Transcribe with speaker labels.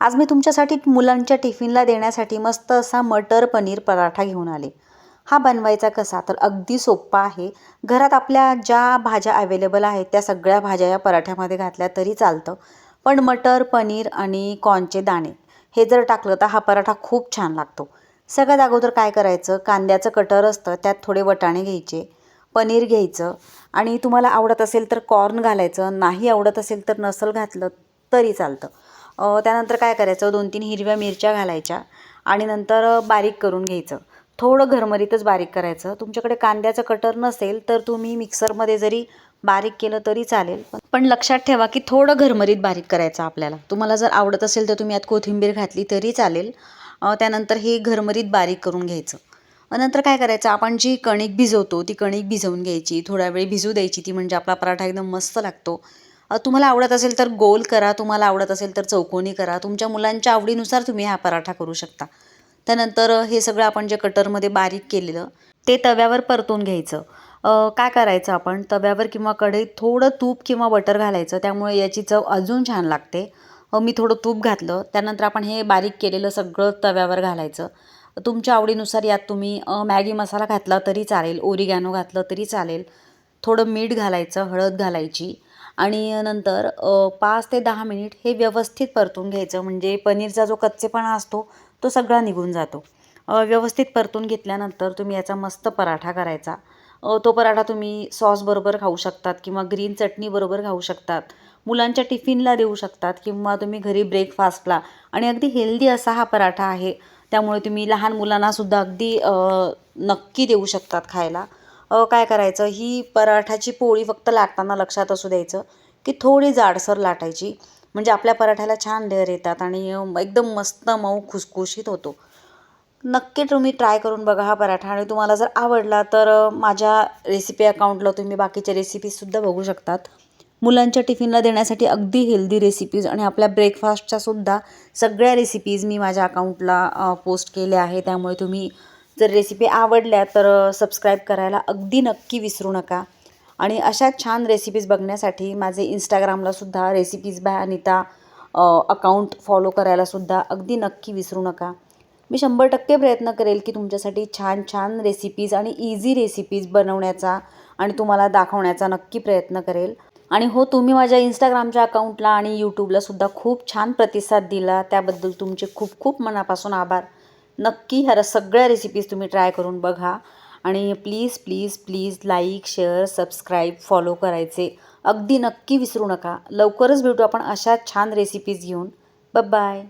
Speaker 1: आज मी तुमच्यासाठी मुलांच्या टिफिनला देण्यासाठी मस्त असा मटर पनीर पराठा घेऊन आले. हा बनवायचा कसा तर अगदी सोप्पा आहे. घरात आपल्या ज्या भाज्या अवेलेबल आहेत त्या सगळ्या भाज्या या पराठ्यामध्ये घातल्या तरी चालतं. पण मटर, पनीर आणि कॉर्नचे दाणे हे जर टाकलं तर हा पराठा खूप छान लागतो. सगळ्यात अगोदर काय करायचं, कांद्याचं कटर असतं त्यात थोडे वटाणे घ्यायचे, पनीर घ्यायचं आणि तुम्हाला आवडत असेल तर कॉर्न घालायचं, नाही आवडत असेल तर नसल घातलं तरी चालतं. त्यानंतर काय करायचं, 2-3 हिरव्या मिरच्या घालायच्या आणि नंतर बारीक करून घ्यायचं. थोडं घरमरीतच बारीक करायचं. तुमच्याकडे कांद्याचं कटर नसेल तर तुम्ही मिक्सरमध्ये जरी बारीक केलं तरी चालेल. पण लक्षात ठेवा की थोडं घरमरीत बारीक करायचं आपल्याला. तुम्हाला जर आवडत असेल तर तुम्ही यात कोथिंबीर घातली तरी चालेल. त्यानंतर हे घरमरीत बारीक करून घ्यायचं. नंतर काय करायचं, आपण जी कणिक भिजवतो ती कणिक भिजवून घ्यायची, थोडा वेळ भिजू द्यायची ती, म्हणजे आपला पराठा एकदम मस्त लागतो. तुम्हाला आवडत असेल तर गोल करा, तुम्हाला आवडत असेल तर चौकोनी करा. तुमच्या मुलांच्या आवडीनुसार तुम्ही हा पराठा करू शकता. त्यानंतर हे सगळं आपण जे कटरमध्ये बारीक केलेलं ते तव्यावर परतून घ्यायचं. काय करायचं, आपण तव्यावर किंवा कढईत थोडं तूप किंवा बटर घालायचं, त्यामुळे याची चव अजून छान लागते. मी थोडं तूप घातलं. त्यानंतर आपण हे बारीक केलेलं सगळं तव्यावर घालायचं. तुमच्या आवडीनुसार यात तुम्ही मॅगी मसाला घातला तरी चालेल, ओरिगॅनो घातलं तरी चालेल. थोडं मीठ घालायचं, हळद घालायची आणि नंतर 5 ते 10 मिनिट हे व्यवस्थित परतून घ्यायचं, म्हणजे पनीरचा जो कच्चेपणा असतो तो सगळा निघून जातो. व्यवस्थित परतून घेतल्यानंतर तुम्ही याचा मस्त पराठा करायचा. तो पराठा तुम्ही सॉसबरोबर खाऊ शकतात किंवा ग्रीन चटणीबरोबर खाऊ शकतात. मुलांच्या टिफिनला देऊ शकतात किंवा तुम्ही घरी ब्रेकफास्टला, आणि अगदी हेल्दी असा हा पराठा आहे. त्यामुळे तुम्ही लहान मुलांनासुद्धा अगदी नक्की देऊ शकतात खायला. काय करायचं, ही पराठाची पोळी फक्त लाटताना लक्षात असू द्यायचं की थोडी जाडसर लाटायची, म्हणजे आपल्या पराठ्याला छान लेअर येतात आणि एकदम मस्त मऊ खुसखुशीत होतो. नक्की तुम्ही ट्राय करून बघा हा पराठा, आणि तुम्हाला जर आवडला तर माझ्या रेसिपी अकाउंटला तुम्ही बाकीच्या रेसिपीजसुद्धा बघू शकतात. मुलांच्या टिफिनला देण्यासाठी अगदी हेल्दी रेसिपीज आणि आपल्या ब्रेकफास्टच्यासुद्धा सगळ्या रेसिपीज मी माझ्या अकाउंटला पोस्ट केल्या आहे. त्यामुळे तुम्ही जर रेसिपी आवडल्या तर सबस्क्राईब करायला अगदी नक्की विसरू नका. आणि अशा छान रेसिपीज बघण्यासाठी माझे इंस्टाग्रामलासुद्धा recipes by Anita account follow करायलासुद्धा अगदी नक्की विसरू नका. मी 100% प्रयत्न करेल की तुमच्यासाठी छान छान रेसिपीज आणि इझी रेसिपीज बनवण्याचा आणि तुम्हाला दाखवण्याचा नक्की प्रयत्न करेल. आणि हो, तुम्ही माझ्या इंस्टाग्रामच्या अकाउंटला आणि यूट्यूबलासुद्धा खूप छान प्रतिसाद दिला, त्याबद्दल तुमचे खूप खूप मनापासून आभार. नक्की ह्या सगळ्या रेसिपीज तुम्ही ट्राय करून बघा आणि please please please like, share, subscribe, follow करायचे अगदी नक्की विसरू नका. लवकरच भेटू आपण अशा छान रेसिपीज घेऊन. बाय.